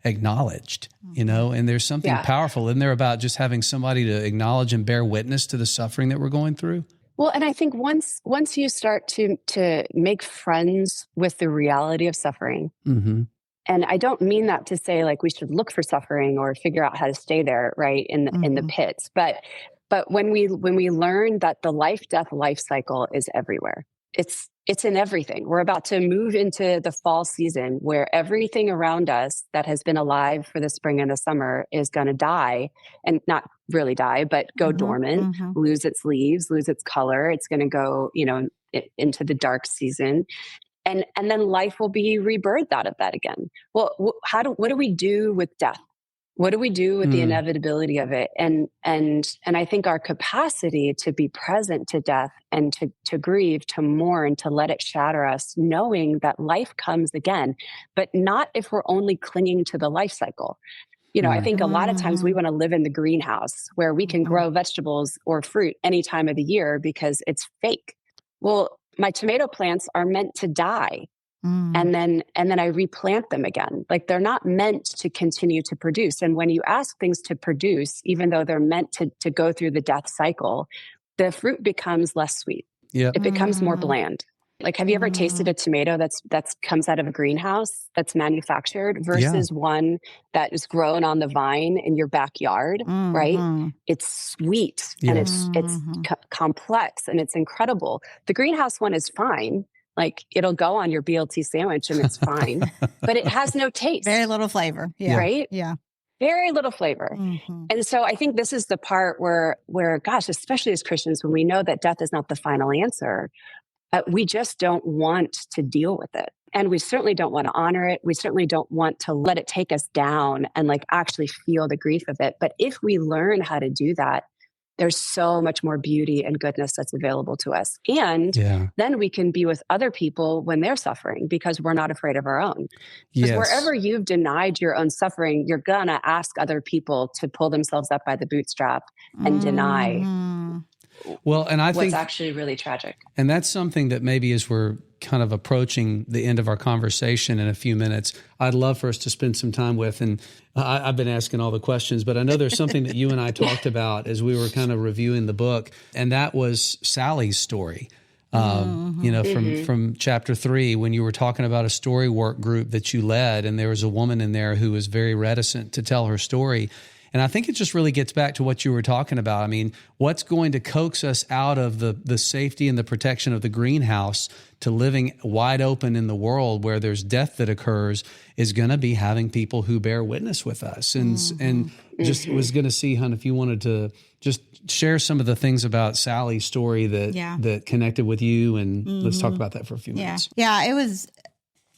acknowledged, and there's something powerful in there about just having somebody to acknowledge and bear witness to the suffering that we're going through. Well, and I think once you start to make friends with the reality of suffering, mm-hmm. and I don't mean that to say we should look for suffering or figure out how to stay there, right, in the pits, but when we learn that the life-death life cycle is everywhere, it's in everything. We're about to move into the fall season where everything around us that has been alive for the spring and the summer is going to die, and not really die, but go dormant, lose its leaves, lose its color. It's going to go, into the dark season. And then life will be rebirthed out of that again. Well, what do we do with death? What do we do with the inevitability of it? And I think our capacity to be present to death and to grieve, to mourn, to let it shatter us, knowing that life comes again, but not if we're only clinging to the life cycle. I think a lot of times we want to live in the greenhouse where we can grow vegetables or fruit any time of the year because it's fake. Well, my tomato plants are meant to die. And then I replant them again. Like they're not meant to continue to produce. And when you ask things to produce, even though they're meant to go through the death cycle, the fruit becomes less sweet. Yep. It becomes more bland. Like, have you ever tasted a tomato that's comes out of a greenhouse that's manufactured versus one that is grown on the vine in your backyard, right? It's sweet and it's complex and it's incredible. The greenhouse one is fine. Like it'll go on your BLT sandwich and it's fine, but it has no taste. Very little flavor. Yeah. Right? Yeah. Very little flavor. And so I think this is the part where, gosh, especially as Christians, when we know that death is not the final answer, we just don't want to deal with it. And we certainly don't want to honor it. We certainly don't want to let it take us down and like actually feel the grief of it. But if we learn how to do that, there's so much more beauty and goodness that's available to us. And then we can be with other people when they're suffering because we're not afraid of our own. Because wherever you've denied your own suffering, you're going to ask other people to pull themselves up by the bootstrap and deny. Well, and I think what's actually really tragic. And that's something that maybe as we're kind of approaching the end of our conversation in a few minutes, I'd love for us to spend some time with. And I've been asking all the questions, but I know there's something that you and I talked about as we were kind of reviewing the book, and that was Sally's story. From chapter 3, when you were talking about a story work group that you led, and there was a woman in there who was very reticent to tell her story. And I think it just really gets back to what you were talking about. I mean, what's going to coax us out of the safety and the protection of the greenhouse to living wide open in the world where there's death that occurs is going to be having people who bear witness with us. And just was going to see, Hun, if you wanted to just share some of the things about Sally's story that connected with you. And let's talk about that for a few minutes. Yeah, it was...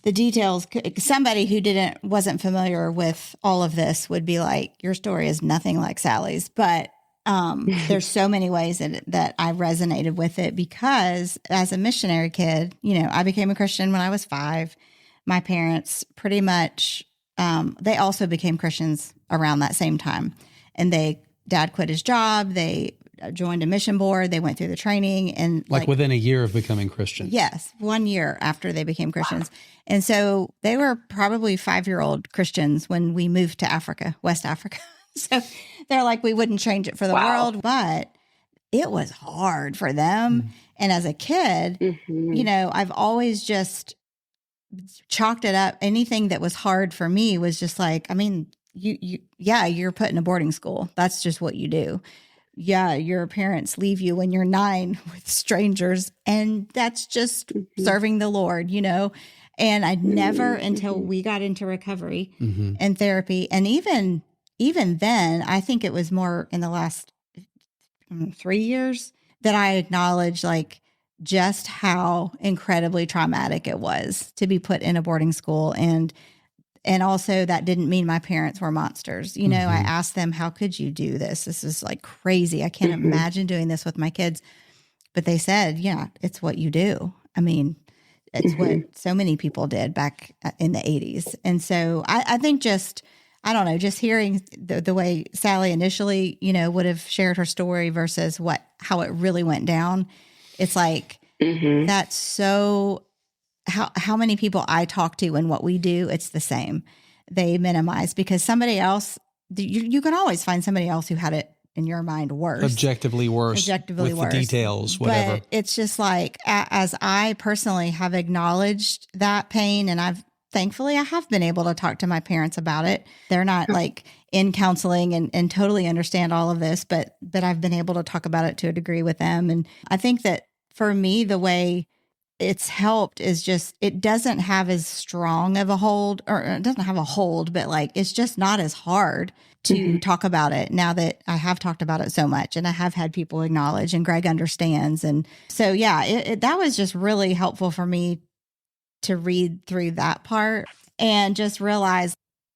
The details, somebody who wasn't familiar with all of this would be like, your story is nothing like Sally's. But there's so many ways that I resonated with it because as a missionary kid, I became a Christian when I was 5. My parents pretty much, they also became Christians around that same time. And Dad quit his job. They joined a mission board. They went through the training and like within a year of becoming Christians. Yes. 1 year after they became Christians. Wow. And so they were probably 5-year-old Christians when we moved to Africa, West Africa. So they're like, we wouldn't change it for the world, but it was hard for them. And as a kid, I've always just chalked it up. Anything that was hard for me was just like, I mean, you're put in a boarding school. That's just what you do. Yeah, your parents leave you when you're 9 with strangers, and that's just serving the Lord, And I'd never, until we got into recovery and therapy, and even then, I think it was more in the last 3 years that I acknowledged like just how incredibly traumatic it was to be put in a boarding school. And also that didn't mean my parents were monsters. I asked them, how could you do this? This is like crazy. I can't imagine doing this with my kids. But they said, yeah, it's what you do. I mean, it's what so many people did back in the 80s. And so I think just hearing the way Sally initially, would have shared her story versus how it really went down. It's like, that's so... How many people I talk to and what we do, it's the same. They minimize because somebody else, you can always find somebody else who had it in your mind worse. Objectively worse. With the details, whatever. But it's just like, as I personally have acknowledged that pain, and thankfully I have been able to talk to my parents about it. They're not like in counseling and totally understand all of this, but I've been able to talk about it to a degree with them. And I think that for me, the way it's helped is just, it doesn't have as strong of a hold, or it doesn't have a hold, but like, it's just not as hard to talk about it now that I have talked about it so much and I have had people acknowledge and Greg understands. And so, yeah, that was just really helpful for me to read through that part and just realize,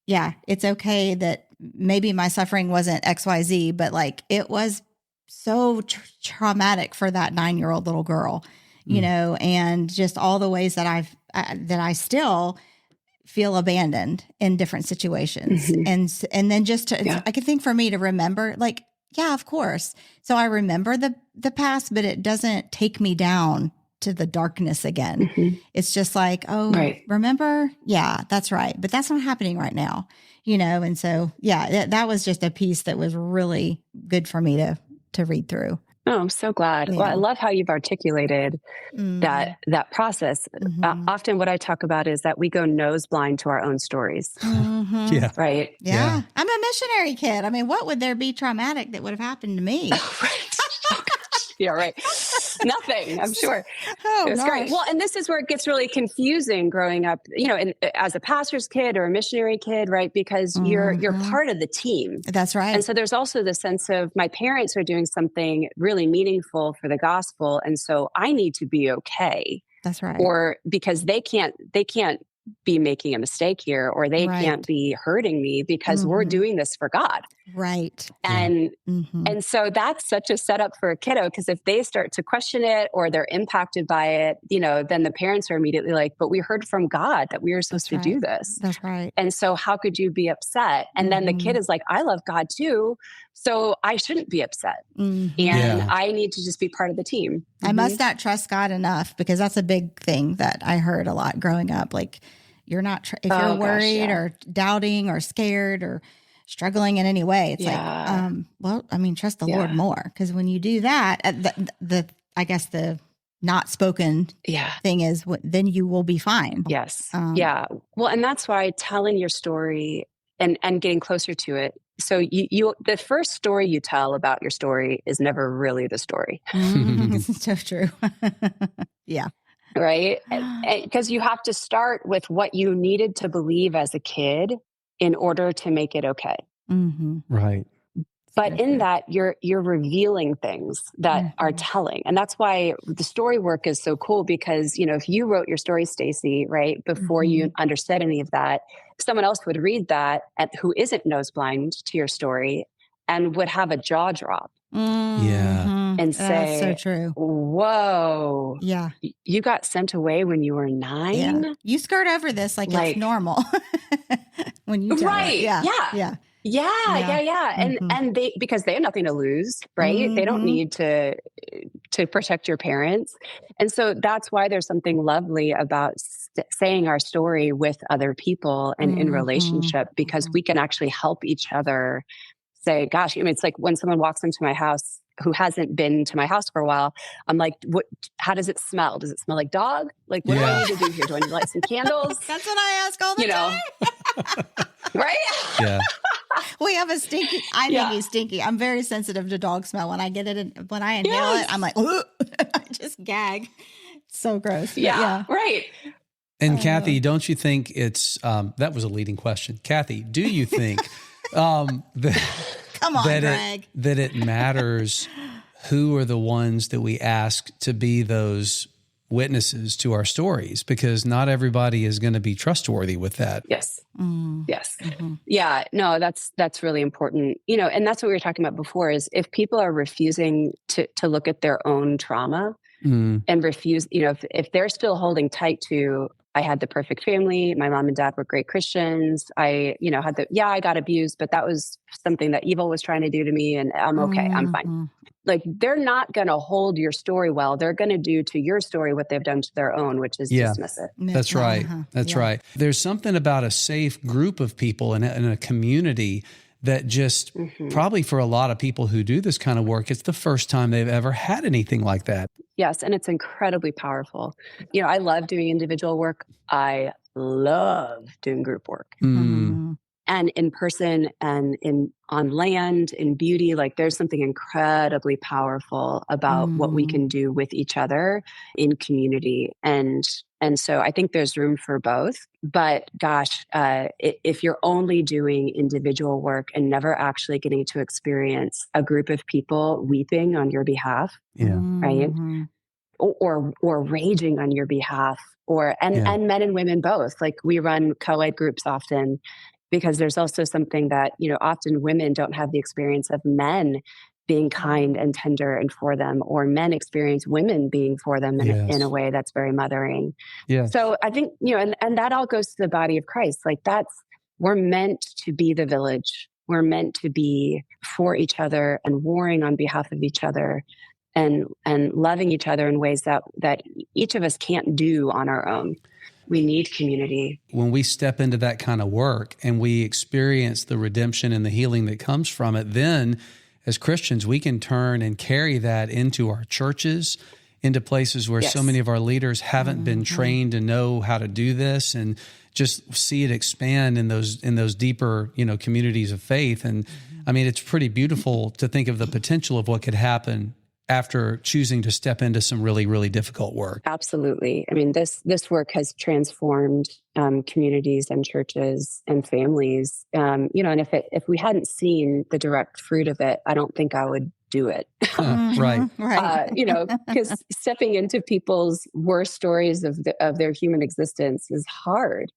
yeah, it's okay that maybe my suffering wasn't XYZ, but like it was so traumatic for that 9-year-old little girl. And just all the ways that I still feel abandoned in different situations. And then just I can think for me to remember, like, yeah, of course. So I remember the past, but it doesn't take me down to the darkness again. It's just like, oh, remember? Yeah, that's right. But that's not happening right now, And so, that was just a piece that was really good for me to read through. Oh, I'm so glad. Yeah. Well, I love how you've articulated that process. Often what I talk about is that we go nose blind to our own stories. Yeah. Right. Yeah. I'm a missionary kid. I mean, what would there be traumatic that would have happened to me? Yeah, right. Nothing, I'm sure. Oh, it's great. Well, and this is where it gets really confusing growing up, as a pastor's kid or a missionary kid, right? Because you're part of the team. That's right. And so there's also the sense of my parents are doing something really meaningful for the gospel. And so I need to be okay. That's right. Or because they can't be making a mistake here, or they can't be hurting me because we're doing this for God. Right. And and so that's such a setup for a kiddo, because if they start to question it or they're impacted by it, then the parents are immediately like, but we heard from God that we were supposed to do this. That's right. And so how could you be upset? And then the kid is like, I love God too, so I shouldn't be upset. And I need to just be part of the team. I must not trust God enough, because that's a big thing that I heard a lot growing up. Like, you're not, if you're worried or doubting or scared or struggling in any way, it's like, trust the Lord more. Because when you do that, I guess the not spoken thing is, then you will be fine. Yes. Well, and that's why telling your story and getting closer to it. So you the first story you tell about your story is never really the story. So true. Yeah. Right? Because you have to start with what you needed to believe as a kid in order to make it okay. Right. But in that, you're revealing things that are telling. And that's why the story work is so cool, because, if you wrote your story, Stacey, right, before you understood any of that, someone else would read that who isn't nose blind to your story and would have a jaw drop. And say, that's so true. Whoa. Yeah. You got sent away when you were 9. Yeah. You skirt over this like it's normal. When you tell it. Yeah. And they, because they have nothing to lose, right? They don't need to protect your parents. And so that's why there's something lovely about saying our story with other people and in relationship, because we can actually help each other say, gosh, it's like when someone walks into my house who hasn't been to my house for a while, I'm like, how does it smell? Does it smell like dog? Like, what do I need to do here? Do I need to light some candles? That's what I ask all the time. Right? Yeah. We have a stinky, I think he's stinky. I'm very sensitive to dog smell. When I get it, when I inhale it, I'm like, I just gag. It's so gross. Yeah. Right. And Cathy, don't you think it's, that was a leading question. Cathy, do you think Come on, Greg. that it matters who are the ones that we ask to be those witnesses to our stories? Because not everybody is going to be trustworthy with that. Yes. Yes. Yeah, no, that's really important. And that's what we were talking about before, is if people are refusing to look at their own trauma and refuse, if they're still holding tight to, I had the perfect family, my mom and dad were great Christians, I got abused, but that was something that evil was trying to do to me, and I'm okay, I'm fine. Like, they're not going to hold your story well. They're going to do to your story what they've done to their own, which is dismiss it. That's right. That's right. There's something about a safe group of people in a community that just probably for a lot of people who do this kind of work, it's the first time they've ever had anything like that. Yes. And it's incredibly powerful. I love doing individual work. I love doing group work. And in person and on land, in beauty, like there's something incredibly powerful about what we can do with each other in community. And so I think there's room for both. But gosh, if you're only doing individual work and never actually getting to experience a group of people weeping on your behalf, right? Or raging on your behalf, and men and women both. Like, we run co-ed groups often, because there's also something that, often women don't have the experience of men being kind and tender and for them, or men experience women being for them in a way that's very mothering. So I think, and that all goes to the body of Christ. Like, we're meant to be the village. We're meant to be for each other and warring on behalf of each other. and loving each other in ways that each of us can't do on our own. We need community. When we step into that kind of work and we experience the redemption and the healing that comes from it, then as Christians, we can turn and carry that into our churches, into places where so many of our leaders haven't been trained to know how to do this, and just see it expand in those deeper, communities of faith. And I mean, it's pretty beautiful to think of the potential of what could happen after choosing to step into some really, really difficult work. Absolutely. I mean, this work has transformed communities and churches and families. And if we hadn't seen the direct fruit of it, I don't think I would do it. Right. Because stepping into people's worst stories of their human existence is hard.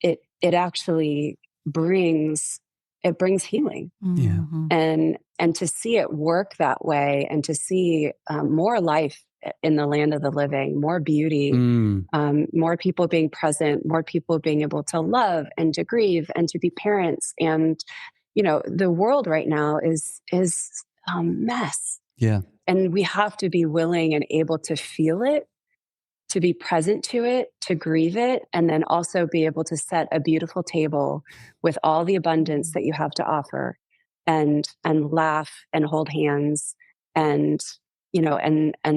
Yeah. It actually brings healing. Yeah. And to see it work that way, and to see more life in the land of the living, more beauty, more people being present, more people being able to love and to grieve and to be parents. And, the world right now is a mess. Yeah. And we have to be willing and able to feel it, to be present to it, to grieve it, and then also be able to set a beautiful table with all the abundance that you have to offer, and laugh and hold hands and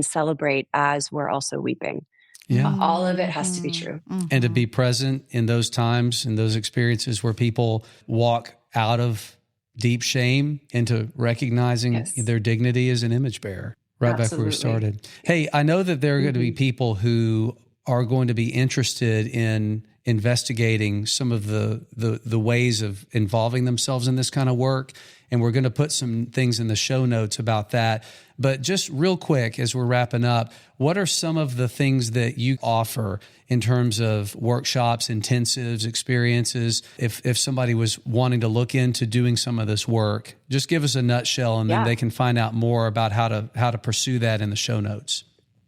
celebrate as we're also weeping. Yeah. All of it has to be true. And to be present in those times and those experiences where people walk out of deep shame into recognizing their dignity as an image bearer. Right back where we started. Hey, I know that there are going to be people who are going to be interested in investigating some of the ways of involving themselves in this kind of work. And we're going to put some things in the show notes about that. But just real quick, as we're wrapping up, what are some of the things that you offer in terms of workshops, intensives, experiences? If somebody was wanting to look into doing some of this work, just give us a nutshell, and then they can find out more about how to pursue that in the show notes.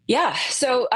Yeah. So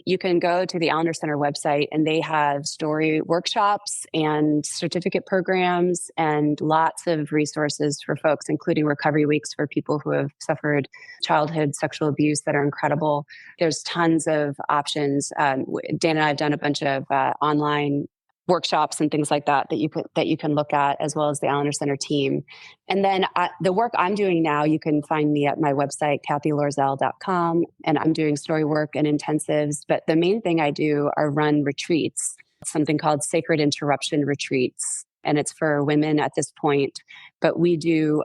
you can go to the Allender Center website, and they have story workshops and certificate programs and lots of resources for folks, including recovery weeks for people who have suffered childhood sexual abuse that are incredible. There's tons of options. Dan and I have done a bunch of online workshops and things like that you can look at, as well as the Allender Center team. And then the work I'm doing now, you can find me at my website, cathyloerzel.com, and I'm doing story work and intensives. But the main thing I do are run retreats, something called Sacred Interruption Retreats. And it's for women at this point. But we do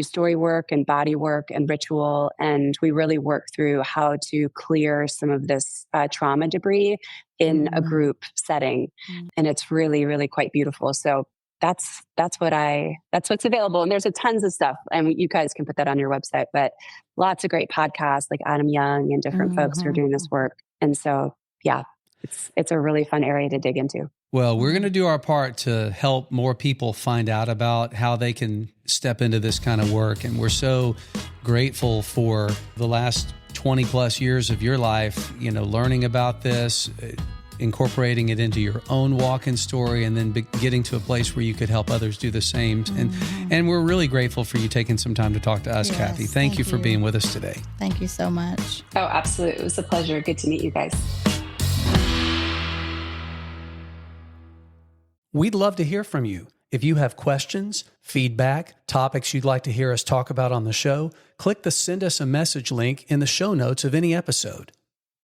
story work and body work and ritual, and we really work through how to clear some of this trauma debris in a group setting. And it's really, really quite beautiful. So that's what's available. And there's tons of stuff, and you guys can put that on your website, but lots of great podcasts like Adam Young and different folks who are doing this work. And so, it's a really fun area to dig into. Well, we're going to do our part to help more people find out about how they can step into this kind of work. And we're so grateful for the last 20 plus years of your life, learning about this, incorporating it into your own walk and story, and then getting to a place where you could help others do the same. And we're really grateful for you taking some time to talk to us, Cathy. Thank you for being with us today. Thank you so much. Oh, absolutely. It was a pleasure. Good to meet you guys. We'd love to hear from you. If you have questions, feedback, topics you'd like to hear us talk about on the show, click the Send Us a Message link in the show notes of any episode.